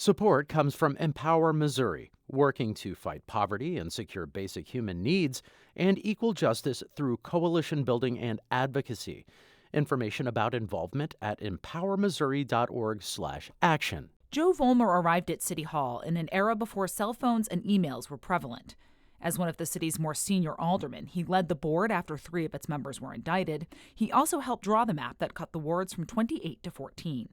Support comes from Empower Missouri, working to fight poverty and secure basic human needs and equal justice through coalition building and advocacy. Information about involvement at empowermissouri.org/action. Joe Vollmer arrived at City Hall in an era before cell phones and emails were prevalent. As one of the city's more senior aldermen, he led the board after 3 of its members were indicted. He also helped draw the map that cut the wards from 28 to 14.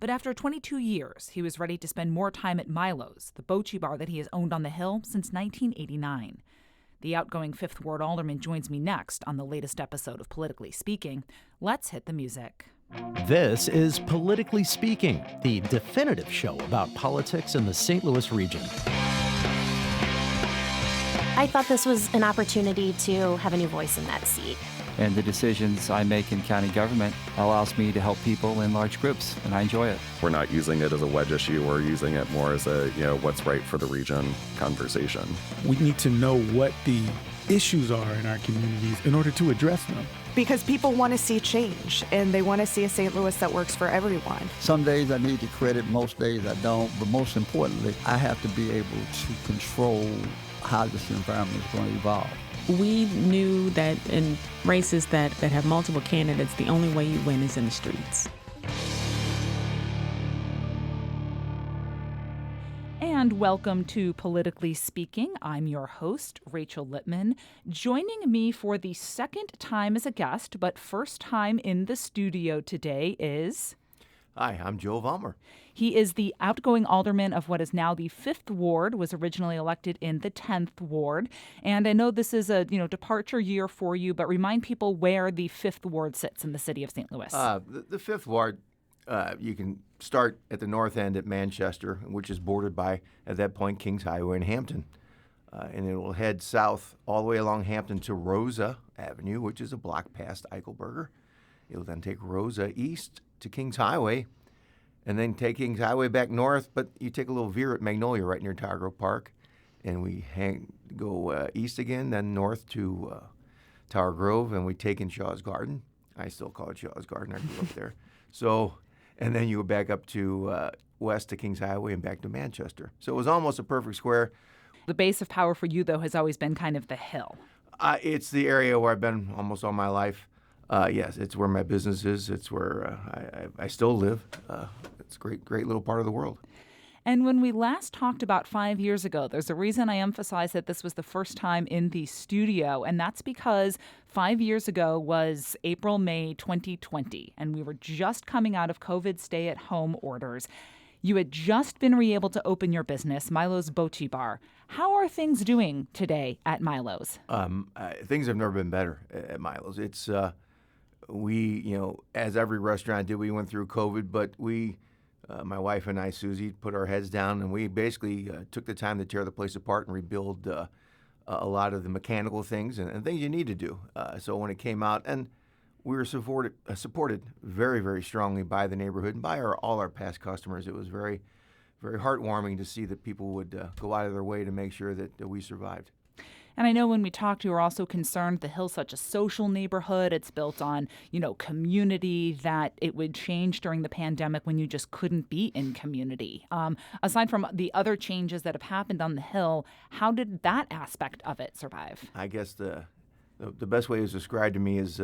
But after 22 years, he was ready to spend more time at Milo's, the bocce bar that he has owned on the Hill since 1989. The outgoing 5th Ward alderman joins me next on the latest episode of Politically Speaking. Let's hit the music. This is Politically Speaking, the definitive show about politics in the St. Louis region. I thought this was an opportunity to have a new voice in that seat. And the decisions I make in county government allows me to help people in large groups, and I enjoy it. We're not using it as a wedge issue. We're using it more as a, what's right for the region conversation. We need to know what the issues are in our communities in order to address them. Because people want to see change, and they want to see a St. Louis that works for everyone. Some days I need the credit, most days I don't. But most importantly, I have to be able to control how this environment is going to evolve. We knew that in races that have multiple candidates, the only way you win is in the streets. And welcome to Politically Speaking. I'm your host, Rachel Lippman. Joining me for the second time as a guest, but first time in the studio today is... Hi, I'm Joe Vollmer. He is the outgoing alderman of what is now the 5th Ward, was originally elected in the 10th Ward. And I know this is a departure year for you, but remind people where the 5th Ward sits in the city of St. Louis. The 5th Ward, you can start at the north end at Manchester, which is bordered by, at that point, Kings Highway and Hampton. And it will head south all the way along Hampton to Rosa Avenue, which is a block past Eichelberger. It will then take Rosa east to Kings Highway, and then take Kings Highway back north, but you take a little veer at Magnolia right near Tower Grove Park, and we go east again, then north to Tower Grove, and we take in Shaw's Garden. I still call it Shaw's Garden. I grew up there. So, and then you go back up to west to Kings Highway and back to Manchester. So it was almost a perfect square. The base of power for you, though, has always been kind of the Hill. It's the area where I've been almost all my life. Yes, it's where my business is. It's where I still live. It's a great little part of the world. And when we last talked about 5 years ago, there's a reason I emphasize that this was the first time in the studio, and that's because 5 years ago was April, May 2020, and we were just coming out of COVID stay-at-home orders. You had just been able to open your business, Milo's Bocce Bar. How are things doing today at Milo's? Things have never been better at Milo's. It's we, as every restaurant did, we went through COVID, but we, my wife and I, Susie, put our heads down, and we basically took the time to tear the place apart and rebuild a lot of the mechanical things and things you need to do. So when it came out, and we were supported very, very strongly by the neighborhood and by all our past customers. It was very, very heartwarming to see that people would go out of their way to make sure that we survived. And I know when we talked, you were also concerned the Hill's such a social neighborhood. It's built on, community, that it would change during the pandemic when you just couldn't be in community. Aside from the other changes that have happened on the Hill, how did that aspect of it survive? I guess the best way it was described to me is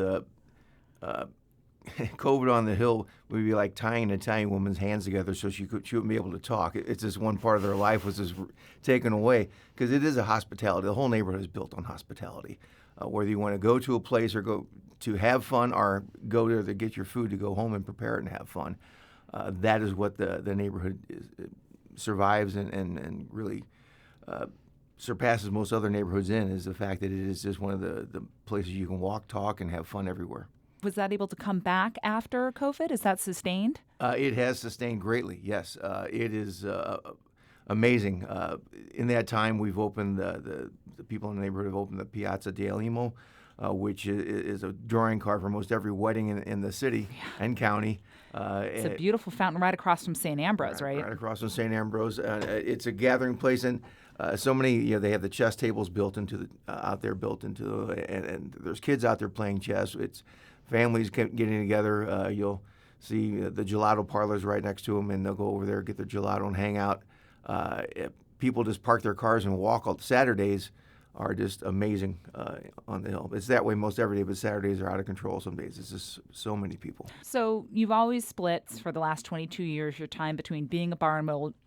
COVID on the Hill would be like tying an Italian woman's hands together so she wouldn't be able to talk. It's just one part of their life was just taken away, because it is a hospitality. The whole neighborhood is built on hospitality. Whether you want to go to a place or go to have fun or go there to get your food to go home and prepare it and have fun, that is what the neighborhood survives and really surpasses most other neighborhoods is the fact that it is just one of the places you can walk, talk, and have fun everywhere. Was that able to come back after COVID? Is that sustained? It has sustained greatly, yes. It is amazing. In that time, we've opened, the people in the neighborhood have opened the Piazza di Limo, which is a drawing card for most every wedding in the city and county. It's a beautiful fountain right across from St. Ambrose, right? Right across from St. Ambrose. It's a gathering place, and so many, they have the chess tables built into out there, and there's kids out there playing chess. It's families getting together. You'll see the gelato parlors right next to them, and they'll go over there, get their gelato, and hang out. People just park their cars and walk. Saturdays are just amazing on the hill. It's that way most every day, but Saturdays are out of control some days. It's just so many people. So you've always split for the last 22 years your time between being a bar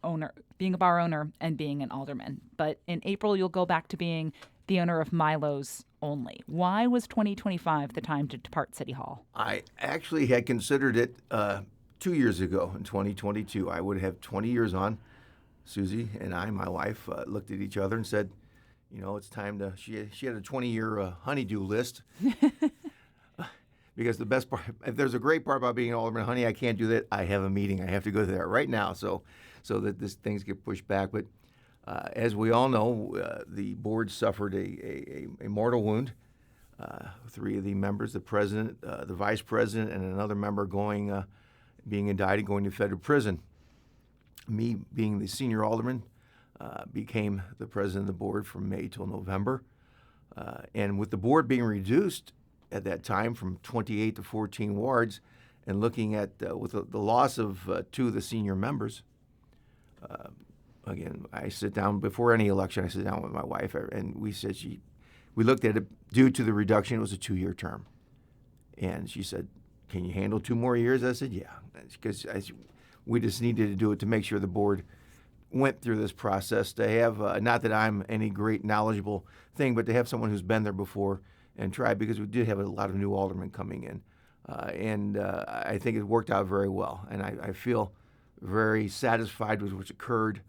owner, and being an alderman. But in April, you'll go back to being the owner of Milo's only. Why was 2025 the time to depart City Hall? I actually had considered it 2 years ago in 2022. I would have 20 years on. Susie and I, my wife, looked at each other and said, it's time to, she had a 20-year honeydew list. Because the best part, if there's a great part about being an alderman, honey, I can't do that. I have a meeting. I have to go there right now, so that things get pushed back. But as we all know, the board suffered a mortal wound. 3 of the members, the president, the vice president, and another member being indicted, going to federal prison. Me, being the senior alderman, became the president of the board from May till November. And with the board being reduced at that time from 28 to 14 wards, and looking at with the loss of 2 of the senior members, again, I sit down before any election. I sit down with my wife, and we looked at it. Due to the reduction, it was a 2-year term, and she said, "Can you handle 2 more years?" I said, "Yeah," because we just needed to do it to make sure the board went through this process, to have, not that I'm any great knowledgeable thing, but to have someone who's been there before and tried, because we did have a lot of new aldermen coming in. And I think it worked out very well. And I feel very satisfied with what's occurred.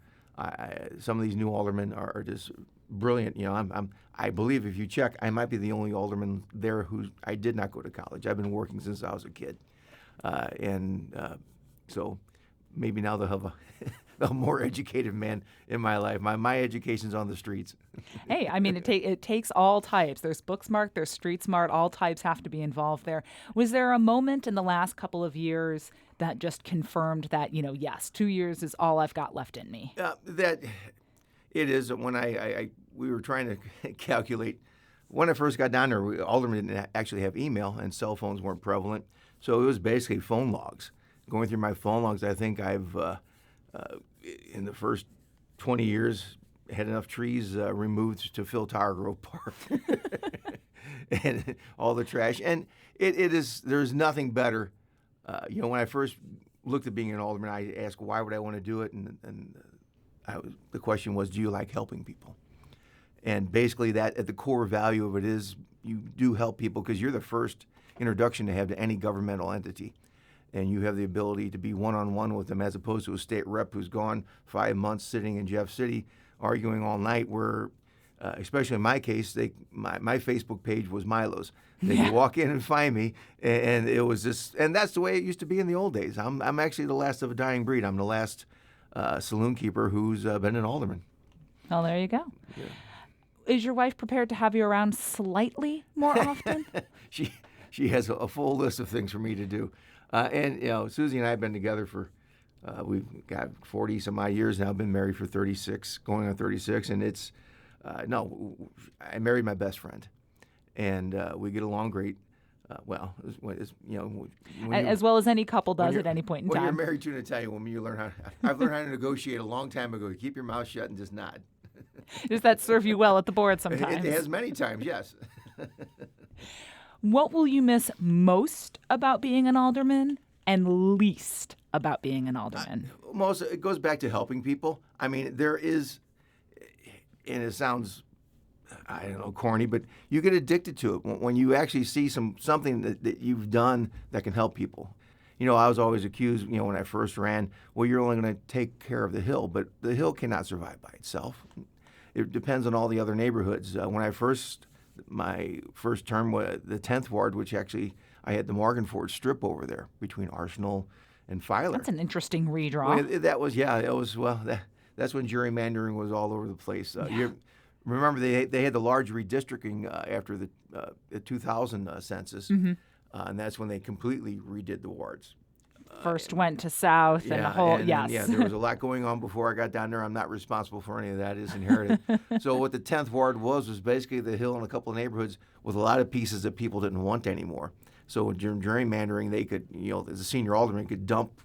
Some of these new aldermen are just brilliant. I believe if you check, I might be the only alderman there I did not go to college. I've been working since I was a kid. So maybe now they'll have a more educated man in my life. My education's on the streets. Hey, I mean, it takes all types. There's book smart, there's street smart. All types have to be involved there. Was there a moment in the last couple of years that just confirmed that, yes, 2 years is all I've got left in me? That it is. When we were trying to calculate, when I first got down there, aldermen didn't actually have email, and cell phones weren't prevalent. So it was basically phone logs. Going through my phone logs, I think I've, in the first 20 years, had enough trees removed to fill Tower Grove Park. And all the trash. And there's nothing better. When I first looked at being an alderman, I asked, why would I want to do it? And the question was, do you like helping people? And basically that, at the core value of it is, you do help people because you're the first introduction to have to any governmental entity. And you have the ability to be one-on-one with them, as opposed to a state rep who's gone 5 months sitting in Jeff City arguing all night, where, especially in my case, my Facebook page was Milo's. They could walk in and find me, and it was just, and that's the way it used to be in the old days. I'm actually the last of a dying breed. I'm the last saloon keeper who's been an alderman. Well, there you go. Yeah. Is your wife prepared to have you around slightly more often? She has a full list of things for me to do. And Susie and I have been together for, we've got 40 some odd years now, been married for 36, going on 36. And it's, I married my best friend, and we get along great. As well as any couple does at any point in time. When you're married to an Italian woman, I've learned how to negotiate a long time ago. You keep your mouth shut and just nod. Does that serve you well at the board sometimes? It has many times, yes. What will you miss most about being an alderman and least about being an alderman? It goes back to helping people. I mean, there is, and it sounds, I don't know, corny, but you get addicted to it when you actually see something that you've done that can help people. I was always accused, when I first ran, well, you're only going to take care of the Hill, but the Hill cannot survive by itself. It depends on all the other neighborhoods. My first term was the 10th ward, which actually I had the Morganford strip over there between Arsenal and Filer. That's an interesting redraw. That's when gerrymandering was all over the place. You remember they had the large redistricting after the 2000 census, and that's when they completely redid the wards. First went to South and the whole, yes. Yeah, there was a lot going on before I got down there. I'm not responsible for any of that. It's inherited. So what the 10th ward was basically the Hill and a couple of neighborhoods with a lot of pieces that people didn't want anymore. So during gerrymandering, they could, as a senior alderman, could dump.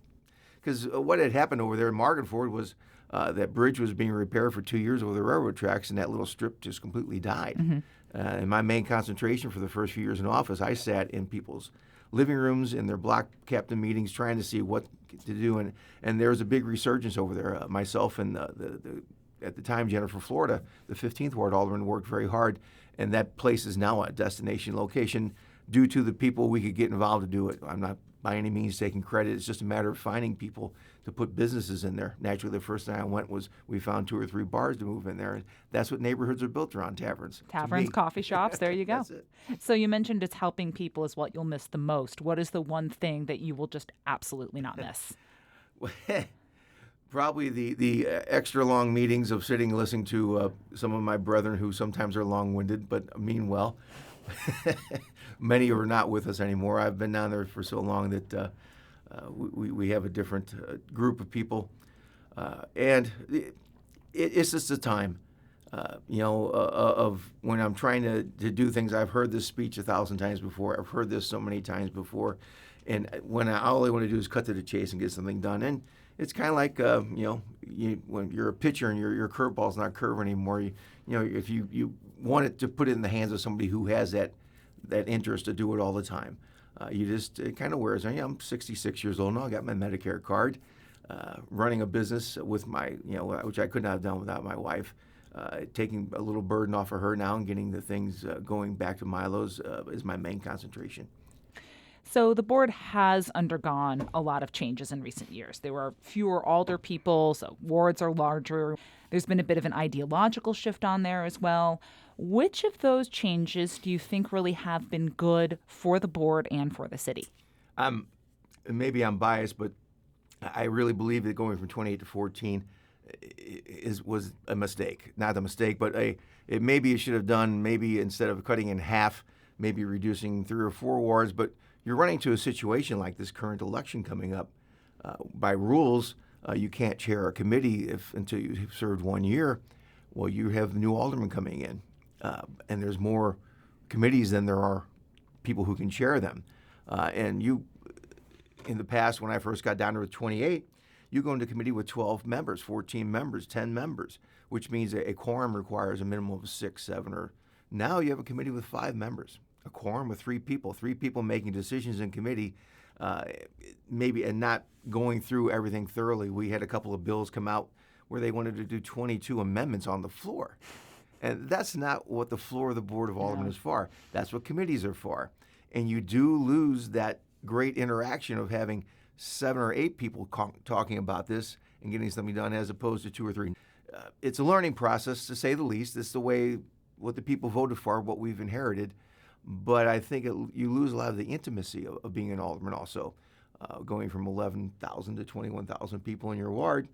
Because what had happened over there in Margaretford was that bridge was being repaired for 2 years over the railroad tracks, and that little strip just completely died. And my main concentration for the first few years in office, I sat in people's living rooms, in their block captain meetings, trying to see what to do. And there was a big resurgence over there. Myself and at the time, Jennifer Florida, the 15th Ward Alderman, worked very hard, and that place is now a destination location due to the people we could get involved to do it. I'm not by any means taking credit. It's just a matter of finding people to put businesses in there. Naturally, the first thing I went was we found 2 or 3 bars to move in there, and that's what neighborhoods are built around, taverns. Taverns, coffee shops, there you go. That's it. So you mentioned it's helping people is what you'll miss the most. What is the one thing that you will just absolutely not miss? Probably the extra long meetings of sitting and listening to some of my brethren who sometimes are long-winded but mean well. Many are not with us anymore. I've been down there for so long that we have a different group of people. And it's just a time, of when I'm trying to do things. I've heard this speech 1,000 times before. I've heard this so many times before. And when all I want to do is cut to the chase and get something done. And it's kind of like, when you're a pitcher and your curveball's not curve anymore, if you want it to put it in the hands of somebody who has that interest to do it all the time. It kind of wears on you. I'm 66 years old now. I got my Medicare card, running a business with my, which I could not have done without my wife, taking a little burden off of her now and getting the things going back to Milo's is my main concentration. So the board has undergone a lot of changes in recent years. There were fewer alder people, so wards are larger. There's been a bit of an ideological shift on there as well. Which of those changes do you think really have been good for the board and for the city? Maybe I'm biased, but I really believe that going from 28 to 14 was a mistake. Not a mistake, but maybe it should have done, maybe instead of cutting in half, maybe reducing 3 or 4 wards. But you're running to a situation like this current election coming up. By rules, you can't chair a committee until you've served 1 year. Well, you have new aldermen coming in, and there's more committees than there are people who can chair them. And in the past, when I first got down to 28, you go into committee with 12 members, 14 members, 10 members, which means a quorum requires a minimum of 6, 7, or now you have a committee with 5 members, a quorum with 3 people making decisions in committee, maybe, and not going through everything thoroughly. We had a couple of bills come out where they wanted to do 22 amendments on the floor. And that's not what the floor of the Board of Aldermen is for. That's what committees are for. And you do lose that great interaction of having 7 or 8 people talking about this and getting something done as opposed to 2 or 3. It's a learning process, to say the least. It's the way what the people voted for, what we've inherited. But I think you lose a lot of the intimacy of being an alderman also. Going from 11,000 to 21,000 people in your ward.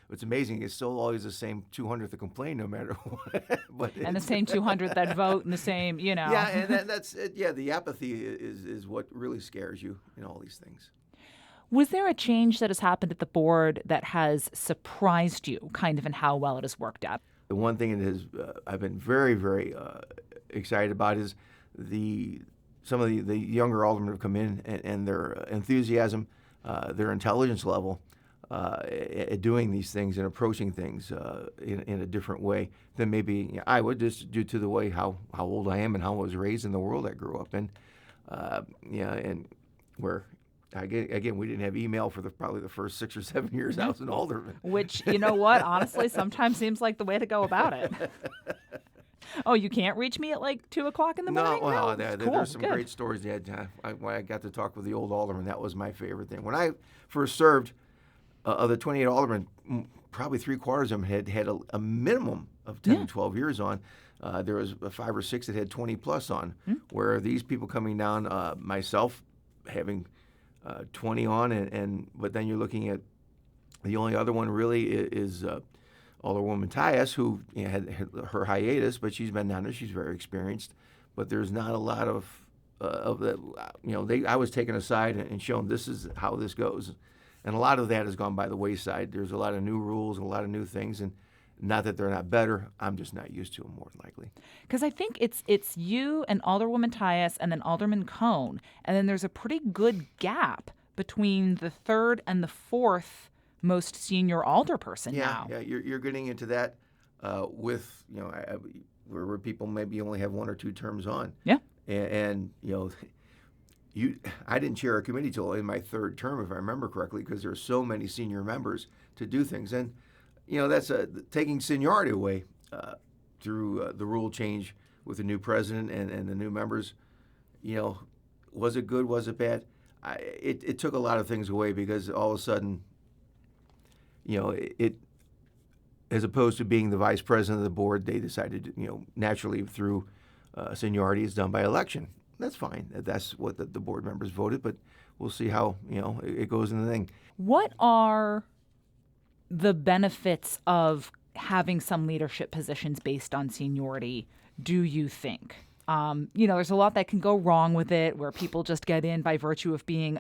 It's amazing. It's still always the same 200th to complain, no matter what. And the same 200 that vote, and the same, Yeah, and that's it. Yeah, the apathy is what really scares you in all these things. Was there a change that has happened at the board that has surprised you, kind of in how well it has worked out? The one thing that I've been very, very excited about is some of the younger aldermen have come in and their enthusiasm, their intelligence level at doing these things and approaching things in a different way than maybe I would, just due to the way how old I am and how I was raised in the world I grew up in. And where, again, we didn't have email for probably the first 6 or 7 years I was an alderman. Which, you know what, honestly, sometimes seems like the way to go about it. Oh, you can't reach me at like 2 o'clock in the morning? No, well, Cool, there's some good. great stories. When I got to talk with the old alderman, that was my favorite thing. When I first served, of the 28 aldermen, probably 3/4 of them had a minimum of 10 to 12 years on. There was 5 or 6 that had 20 plus on, where these people coming down, myself having 20 on, but then you're looking at the only other one really is Alderwoman Tyus, who had her hiatus, but she's been down there. She's very experienced, but there's not a lot of that. I was taken aside and shown this is how this goes, and a lot of that has gone by the wayside. There's a lot of new rules and a lot of new things, and Not that they're not better. I'm just not used to them, more than likely. Because I think it's you and Alderwoman Tyus and then Alderman Cohn, and then there's a pretty good gap between the third and the fourth most senior alderperson now. Yeah, you're getting into that with, where people maybe only have 1 or 2 terms on. Yeah. And I didn't chair a committee till in my 3rd term, if I remember correctly, because there are so many senior members to do things. And, that's taking seniority away through the rule change with the new president and the new members. Was it good? Was it bad? It took a lot of things away because all of a sudden, it as opposed to being the vice president of the board, they decided, naturally through seniority is done by election. That's fine. That's what the board members voted, but we'll see how, it goes in the thing. What are the benefits of having some leadership positions based on seniority, do you think? There's a lot that can go wrong with it, where people just get in by virtue of being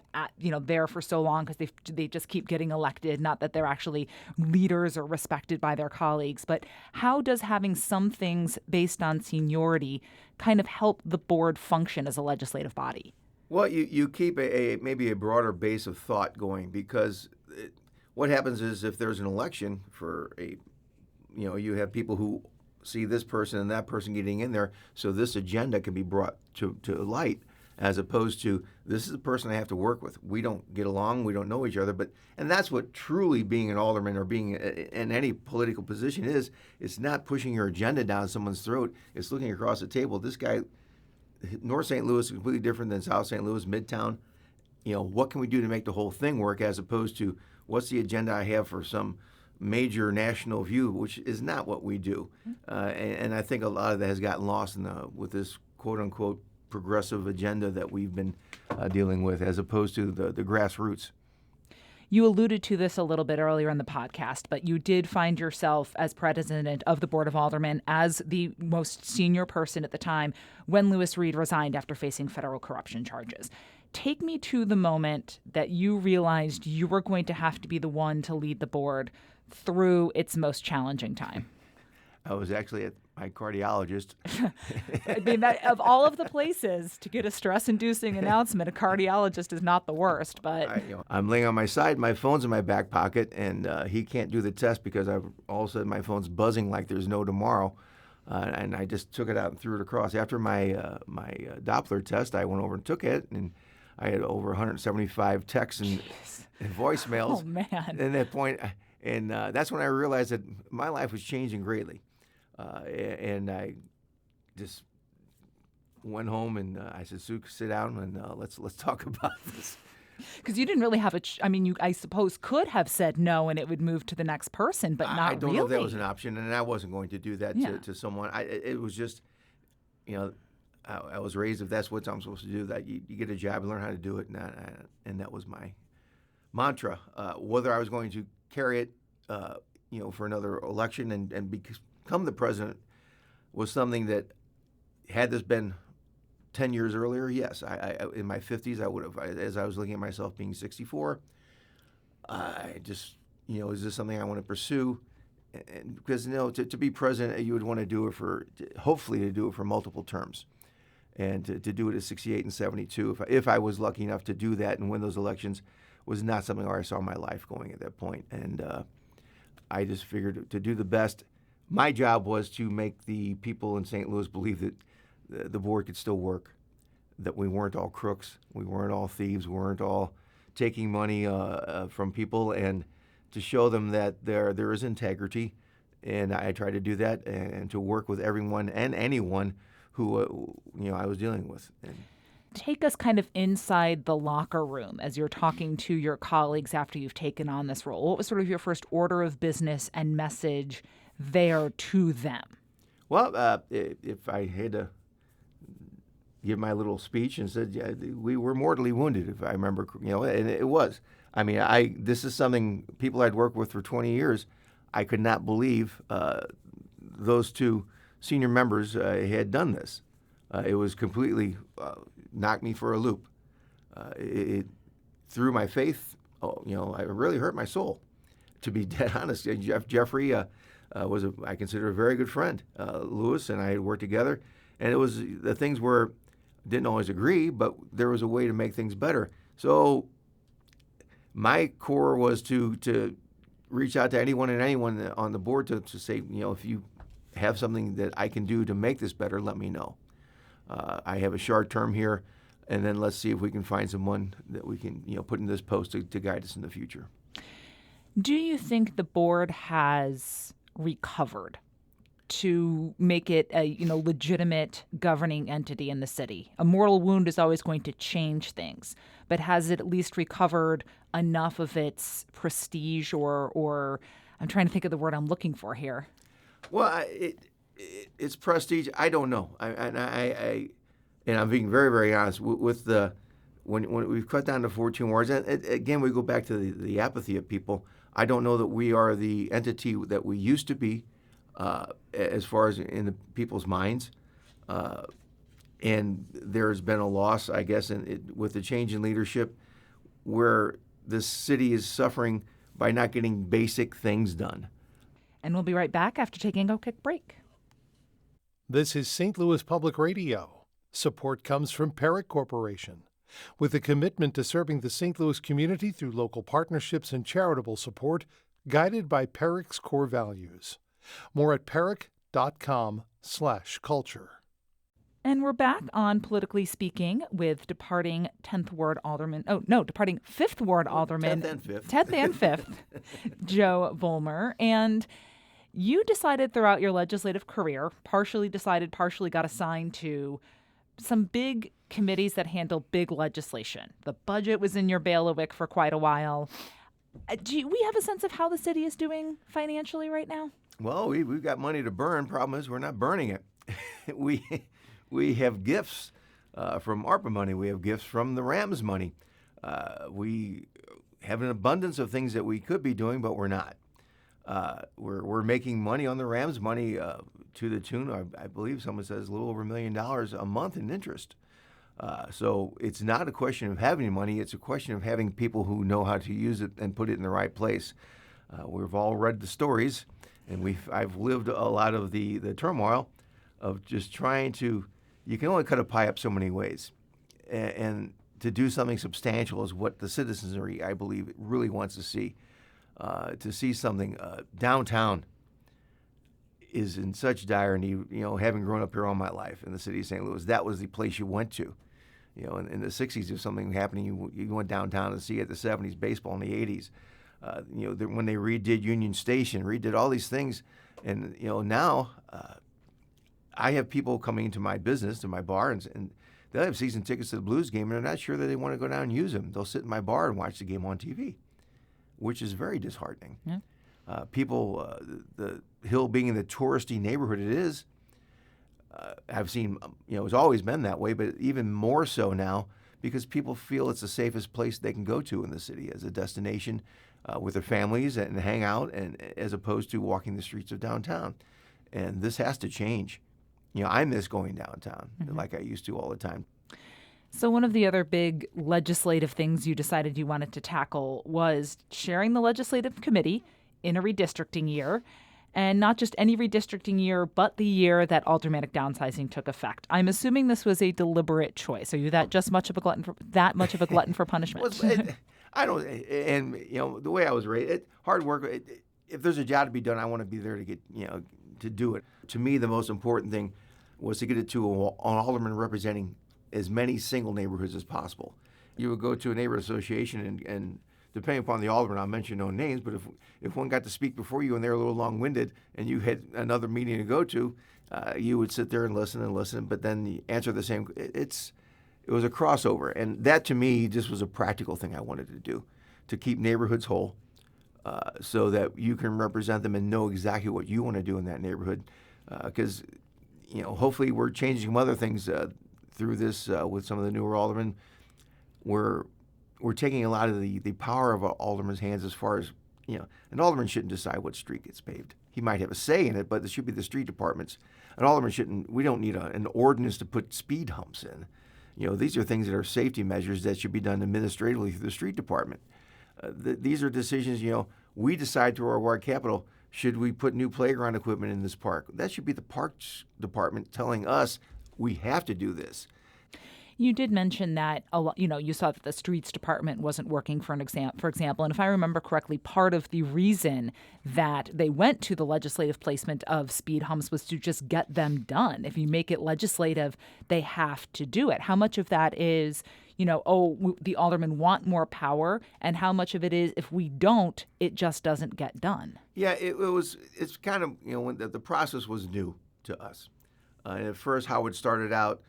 there for so long because they just keep getting elected, not that they're actually leaders or respected by their colleagues. But how does having some things based on seniority kind of help the board function as a legislative body? Well, you keep maybe a broader base of thought going, because what happens is if there's an election for you have people who see this person and that person getting in there, so this agenda can be brought to light, as opposed to this is the person I have to work with. We don't get along, we don't know each other, and that's what truly being an alderman or being in any political position is. It's not pushing your agenda down someone's throat. It's looking across the table. This guy, North St. Louis is completely different than South St. Louis, Midtown. What can we do to make the whole thing work, as opposed to what's the agenda I have for some major national view, which is not what we do. And I think a lot of that has gotten lost with this quote-unquote progressive agenda that we've been dealing with, as opposed to the grassroots. You alluded to this a little bit earlier in the podcast, but you did find yourself as president of the Board of Aldermen as the most senior person at the time when Louis Reed resigned after facing federal corruption charges. Take me to the moment that you realized you were going to have to be the one to lead the board through its most challenging time. I was actually at my cardiologist. I mean, of all of the places to get a stress-inducing announcement, a cardiologist is not the worst. But I'm laying on my side, my phone's in my back pocket, and he can't do the test because all of a sudden my phone's buzzing like there's no tomorrow. And I just took it out and threw it across. After my Doppler test, I went over and took it, and I had over 175 texts and voicemails. Oh, man. At that point, and that's when I realized that my life was changing greatly. And I just went home and I said, "Sue, sit down and let's talk about this." Because you didn't really have you, I suppose, could have said no and it would move to the next person, but not really. I don't know if that was an option, and I wasn't going to do that to someone. It was just, I was raised, if that's what I'm supposed to do, that you get a job and learn how to do it, and that was my mantra. Whether I was going to carry it, for another election and become the president was something that, had this been 10 years earlier, yes. I in my 50s, I would have. As I was looking at myself being 64, I just, is this something I want to pursue? And because, to be president, you would want to do it hopefully to do it for multiple terms. And to do it at 68 and 72, if I was lucky enough to do that and win those elections, was not something where I saw my life going at that point. And I just figured to do the best. My job was to make the people in St. Louis believe that the board could still work, that we weren't all crooks, we weren't all thieves, we weren't all taking money from people, and to show them that there is integrity. And I tried to do that and to work with everyone and anyone who I was dealing with. Take us kind of inside the locker room as you're talking to your colleagues after you've taken on this role. What was sort of your first order of business and message there to them? Well, if I had to give my little speech and said, we were mortally wounded, if I remember, and it was. I mean, this is something people I'd worked with for 20 years. I could not believe those two senior members had done this. It was completely knocked me for a loop. It threw my faith. It really hurt my soul, to be dead honest. Jeffrey, I consider a very good friend. Lewis and I had worked together, and it was the things where didn't always agree, but there was a way to make things better. So my core was to reach out to anyone on the board to say, if you have something that I can do to make this better, let me know. I have a short term here, and then let's see if we can find someone that we can put in this post to guide us in the future. Do you think the board has recovered to make it a legitimate governing entity in the city? A mortal wound is always going to change things, but has it at least recovered enough of its prestige, or I'm trying to think of the word I'm looking for here? Well, it's prestige. I don't know. And I'm being very, very honest with the when we've cut down to 14 wards. And again, we go back to the apathy of people. I don't know that we are the entity that we used to be, as far as in the people's minds. And there's been a loss, I guess, with the change in leadership, where the city is suffering by not getting basic things done. And we'll be right back after taking a quick break. This is St. Louis Public Radio. Support comes from Perrick Corporation. With a commitment to serving the St. Louis community through local partnerships and charitable support, guided by Perrick's core values. More at perrick.com/culture. And we're back on Politically Speaking with departing 10th Ward Alderman, departing 5th Ward Alderman. 10th and 5th. 10th and 5th, Joe Vollmer. And you decided throughout your legislative career, partially got assigned to some big committees that handle big legislation. The budget was in your bailiwick for quite a while. Do we have a sense of how the city is doing financially right now? Well, we've got money to burn. Problem is we're not burning it. We have gifts from ARPA money. We have gifts from the RAMS money. We have an abundance of things that we could be doing, but we're not. We're making money on the RAMS money to the tune, I believe someone says, a little over $1 million a month in interest. So it's not a question of having money. It's a question of having people who know how to use it and put it in the right place. We've all read the stories, and I've lived a lot of the turmoil of just trying to. You can only cut a pie up so many ways, and to do something substantial is what the citizenry, I believe, really wants to see. To see something downtown is in such dire need. Having grown up here all my life in the city of St. Louis, that was the place you went to. In the 60s, if something happening, you went downtown to see it. The 70s, baseball in the 80s. When they redid Union Station, redid all these things, and now I have people coming into my business, to my bar, and they'll have season tickets to the Blues game, and they're not sure that they want to go down and use them. They'll sit in my bar and watch the game on TV, which is very disheartening. Yeah. People, the Hill being in the touristy neighborhood it is, I've seen, it's always been that way, but even more so now because people feel it's the safest place they can go to in the city as a destination with their families and hang out, and as opposed to walking the streets of downtown. And this has to change. I miss going downtown like I used to all the time. So one of the other big legislative things you decided you wanted to tackle was chairing the legislative committee in a redistricting year, and not just any redistricting year, but the year that aldermanic downsizing took effect. I'm assuming this was a deliberate choice. Are you that much of a glutton for punishment? I don't, and the way I was raised, hard work. If there's a job to be done, I want to be there to get to do it. To me, the most important thing was to get it to an alderman representing as many single neighborhoods as possible. You would go to a neighborhood association, and depending upon the alderman, I'll mention no names, but if one got to speak before you and they're a little long-winded and you had another meeting to go to, you would sit there and listen, but then the answer the same. It was a crossover, and that to me just was a practical thing I wanted to do, to keep neighborhoods whole, so that you can represent them and know exactly what you want to do in that neighborhood, because hopefully we're changing some other things through this with some of the newer aldermen. We're taking a lot of the power of an alderman's hands as far as, an alderman shouldn't decide what street gets paved. He might have a say in it, but it should be the street departments. An alderman we don't need an ordinance to put speed humps in. These are things that are safety measures that should be done administratively through the street department. These are decisions, we decide through our ward capital, Should we put new playground equipment in this park? That should be the Parks Department telling us we have to do this. You did mention that you saw that the streets department wasn't working for example, and if I remember correctly, part of the reason that they went to the legislative placement of speed humps was to just get them done. If you make it legislative, they have to do it. How much of that is, the aldermen want more power, and how much of it is if we don't, it just doesn't get done? Yeah, it's kind of, when the process was new to us. And at first, how it started out,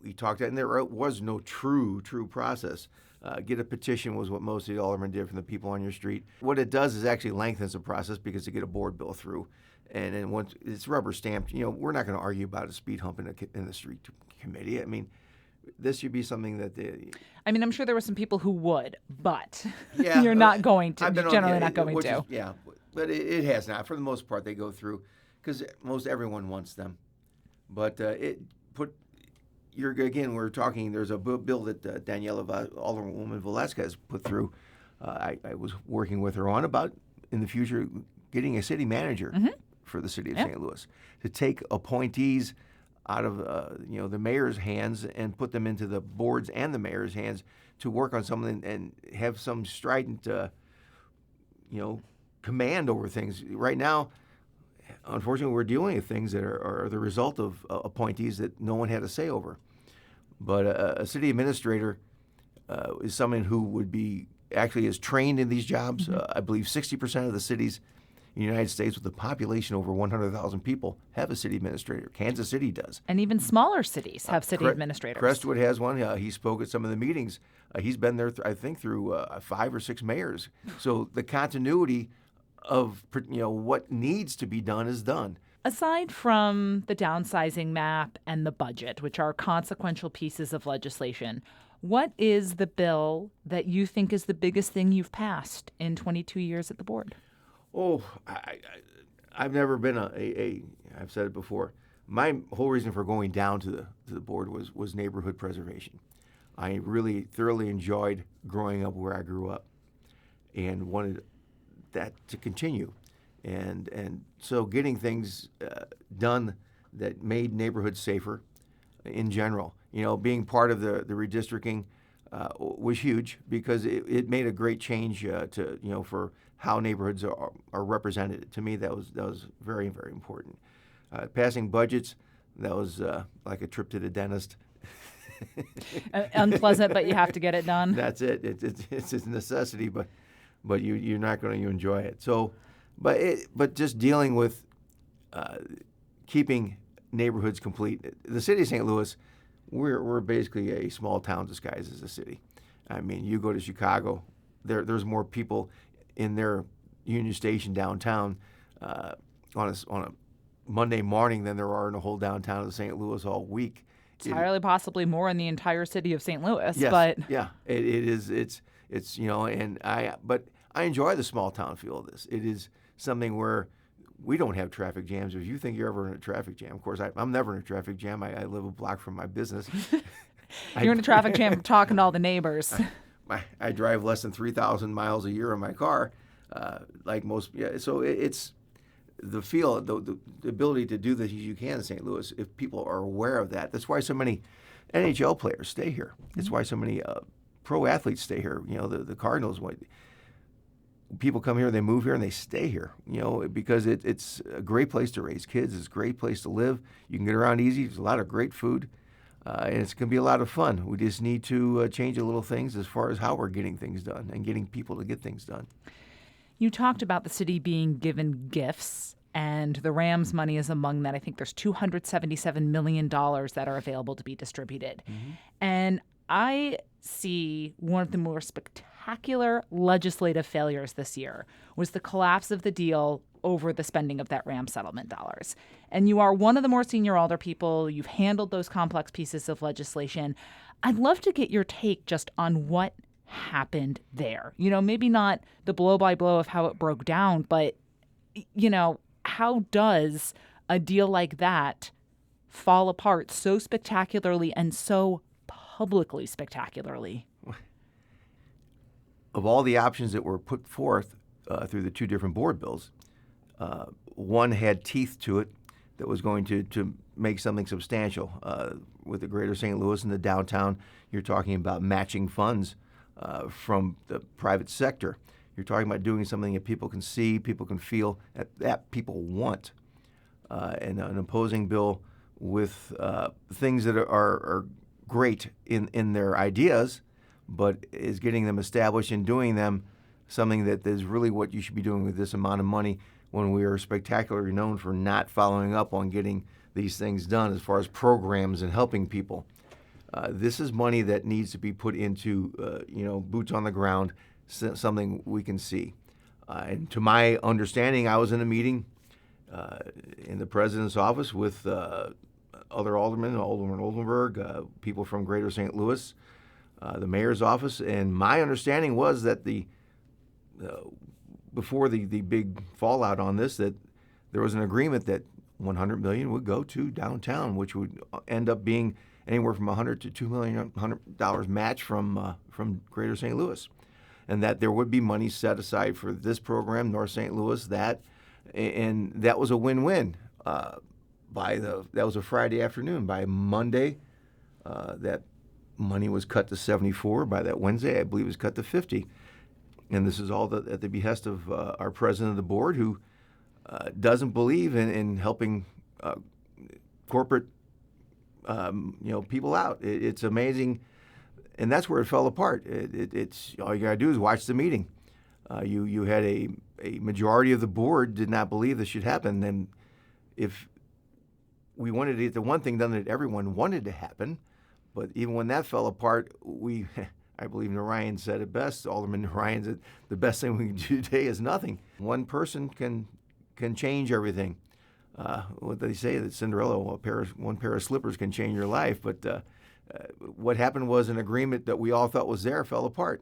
we talked, and there was no true process. Get a petition was what most of the aldermen did from the people on your street. What it does is actually lengthens the process because to get a board bill through, and then once it's rubber stamped, we're not going to argue about a speed hump in the street committee. I mean, this should be something that I'm sure there were some people who would, but yeah, you're not going to. You're generally not going to. But it has not. For the most part, they go through because most everyone wants them. But we're talking, there's a bill that Alderwoman Velasquez put through. I was working with her on about, in the future, getting a city manager for the city of St. Louis to take appointees out of the mayor's hands and put them into the boards and the mayor's hands to work on something and have some strident, command over things. Right now, unfortunately, we're dealing with things that are the result of appointees that no one had a say over. But a city administrator is someone who would be actually is trained in these jobs. I believe 60% of the cities in the United States with a population over 100,000 people have a city administrator. Kansas City does. And even smaller cities have city administrators. Crestwood has one. He spoke at some of the meetings. He's been there, I think, through 5 or 6 mayors. So the continuity of what needs to be done is done. Aside from the downsizing map and the budget, which are consequential pieces of legislation, what is the bill that you think is the biggest thing you've passed in 22 years at the board? Oh, I've never been I've said it before. My whole reason for going down to the board was neighborhood preservation. I really thoroughly enjoyed growing up where I grew up and wanted that to continue. And so getting things done that made neighborhoods safer in general, being part of the redistricting was huge because it made a great change for how neighborhoods are represented. To me, that was very, very important. Passing budgets, that was like a trip to the dentist. Unpleasant, but you have to get it done. That's it. It's a necessity, but you're not going to enjoy it. So, but just dealing with keeping neighborhoods complete. The city of St. Louis, we're basically a small town disguised as a city. I mean, you go to Chicago, there's more people in their Union Station downtown on a Monday morning than there are in the whole downtown of St. Louis all week. Entirely possibly more in the entire city of St. Louis. Yes, but yeah, it is. It's but I enjoy the small town feel of this. It is something where we don't have traffic jams. If you think you're ever in a traffic jam, of course, I'm never in a traffic jam. I live a block from my business. You're in a traffic jam talking to all the neighbors. I drive less than 3,000 miles a year in my car, like most. Yeah, so it's the feel, the ability to do this as you can in St. Louis. If people are aware of that, that's why so many NHL players stay here. It's why so many pro athletes stay here. The Cardinals. People come here, they move here, and they stay here. Because it's a great place to raise kids. It's a great place to live. You can get around easy. There's a lot of great food. And it's going to be a lot of fun. We just need to change a little things as far as how we're getting things done and getting people to get things done. You talked about the city being given gifts, and the Rams money is among that. I think there's $277 million that are available to be distributed. Mm-hmm. And I see one of the more spectacular legislative failures this year was the collapse of the deal over the spending of that Ram settlement dollars. And you are one of the more senior alder people. You've handled those complex pieces of legislation. I'd love to get your take just on what happened there. Maybe not the blow by blow of how it broke down, but, how does a deal like that fall apart so spectacularly and so publicly spectacularly? Of all the options that were put forth, through the two different board bills. One had teeth to it that was going to make something substantial. With the greater St. Louis and the downtown, you're talking about matching funds from the private sector. You're talking about doing something that people can see, people can feel, that people want. And an opposing bill with things that are great in their ideas, but is getting them established and doing them something that is really what you should be doing with this amount of money when we are spectacularly known for not following up on getting these things done as far as programs and helping people. This is money that needs to be put into, boots on the ground, something we can see. And to my understanding, I was in a meeting in the president's office with other aldermen, Alderman Oldenburg, people from Greater St. Louis, the mayor's office, and my understanding was that before the big fallout on this, that there was an agreement that $100 million would go to downtown, which would end up being anywhere from $100 to $2 million match from Greater St. Louis, and that there would be money set aside for this program, North St. Louis, and that was a win-win. That was a Friday afternoon. By Monday, that money was cut to 74. By that Wednesday, I believe it was cut to 50. And this is all at the behest of our president of the board, who doesn't believe in helping corporate people out. It's amazing, and that's where it fell apart. It's all you gotta do is watch the meeting. You had a majority of the board did not believe this should happen. And if we wanted to get the one thing done that everyone wanted to happen, but even when that fell apart, I believe Narayan said it best. Alderman Narayan said the best thing we can do today is nothing. One person can change everything. What they say, that Cinderella, one pair of slippers can change your life. But what happened was an agreement that we all thought was there fell apart.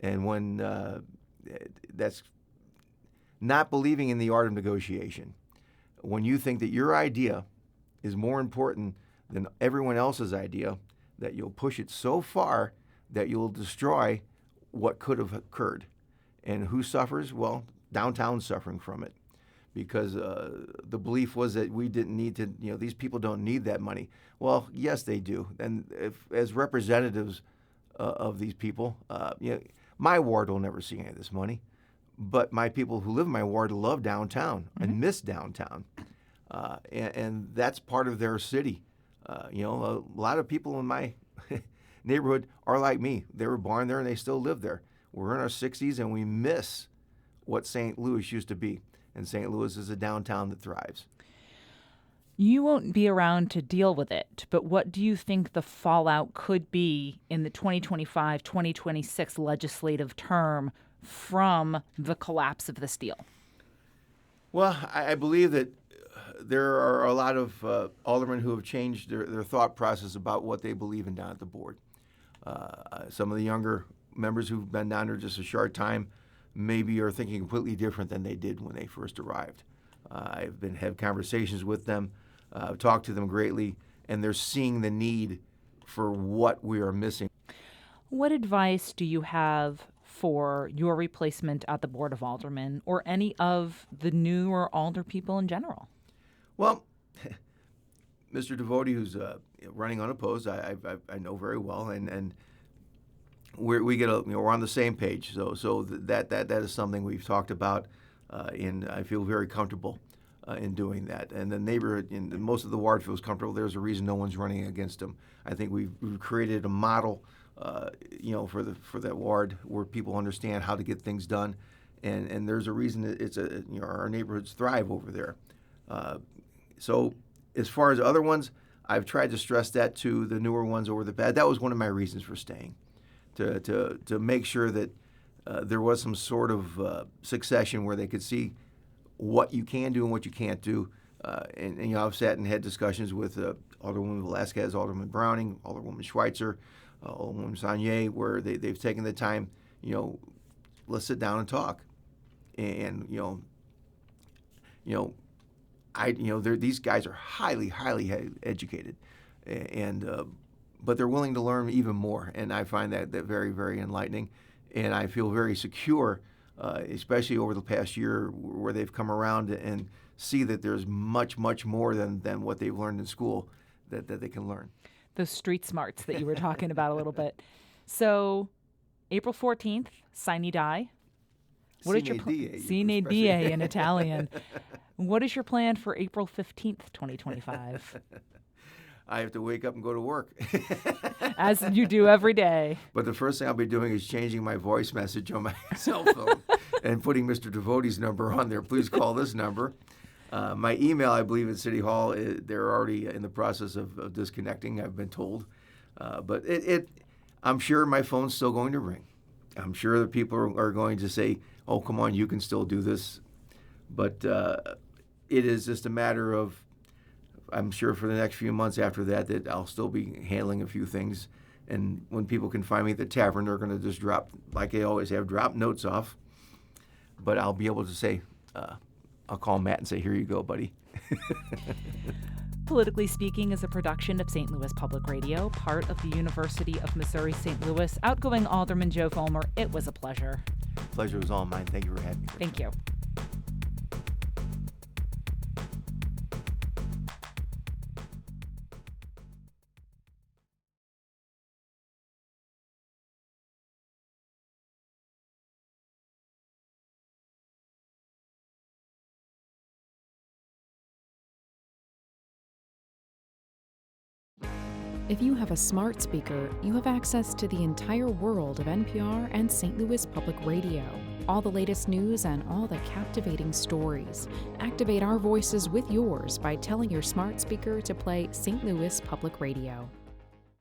And when that's not believing in the art of negotiation. When you think that your idea is more important than everyone else's idea, that you'll push it so far that you'll destroy what could have occurred. And who suffers? Well, downtown's suffering from it, because the belief was that we didn't need to, these people don't need that money. Well, yes, they do. And as representatives of these people, my ward will never see any of this money, but my people who live in my ward love downtown and miss downtown. And that's part of their city. A lot of people in my neighborhood are like me. They were born there and they still live there. We're in our 60s and we miss what St. Louis used to be. And St. Louis is a downtown that thrives. You won't be around to deal with it, but what do you think the fallout could be in the 2025-2026 legislative term from the collapse of this deal? Well, I believe that there are a lot of aldermen who have changed their thought process about what they believe in down at the board. Some of the younger members who've been down there just a short time maybe are thinking completely different than they did when they first arrived. I've had conversations with them, talked to them greatly, and they're seeing the need for what we are missing. What advice do you have for your replacement at the Board of Aldermen, or any of the newer alder people in general? Well, Mr. Devote, who's running unopposed, I know very well, and we're on the same page. So that is something we've talked about, and I feel very comfortable in doing that. And the neighborhood, most of the ward feels comfortable. There's a reason no one's running against them. I think we've created a model, for that ward where people understand how to get things done, and there's a reason that our neighborhoods thrive over there. So as far as other ones, I've tried to stress that to the newer ones over the bad. That was one of my reasons for staying, to make sure that there was some sort of succession where they could see what you can do and what you can't do. And I've sat and had discussions with Alderwoman Velasquez, Alderman Browning, Alderwoman Schweitzer, Alderwoman Saunier, where they've taken the time, let's sit down and talk. And these guys are highly, highly educated, but they're willing to learn even more, and I find that very, very enlightening, and I feel very secure especially over the past year where they've come around and see that there's much, much more than what they've learned in school that they can learn. Those street smarts that you were talking about a little bit. So April 14th, Sine Die. What is your Sine Die in Italian? What is your plan for April 15th, 2025? I have to wake up and go to work. As you do every day. But the first thing I'll be doing is changing my voice message on my cell phone and putting Mr. Devote's number on there. Please call this number. My email, I believe, at City Hall, they're already in the process of disconnecting, I've been told. But I'm sure my phone's still going to ring. I'm sure that people are going to say, oh, come on, you can still do this. But it is just a matter of, I'm sure for the next few months after that I'll still be handling a few things. And when people can find me at the tavern, they're going to just drop, like they always have, drop notes off. But I'll be able to say, I'll call Matt and say, here you go, buddy. Politically Speaking is a production of St. Louis Public Radio, part of the University of Missouri-St. Louis. Outgoing Alderman Joe Vollmer, it was a pleasure. Pleasure was all mine. Thank you for having me. Thank you. If you have a smart speaker, you have access to the entire world of NPR and St. Louis Public Radio. All the latest news and all the captivating stories. Activate our voices with yours by telling your smart speaker to play St. Louis Public Radio.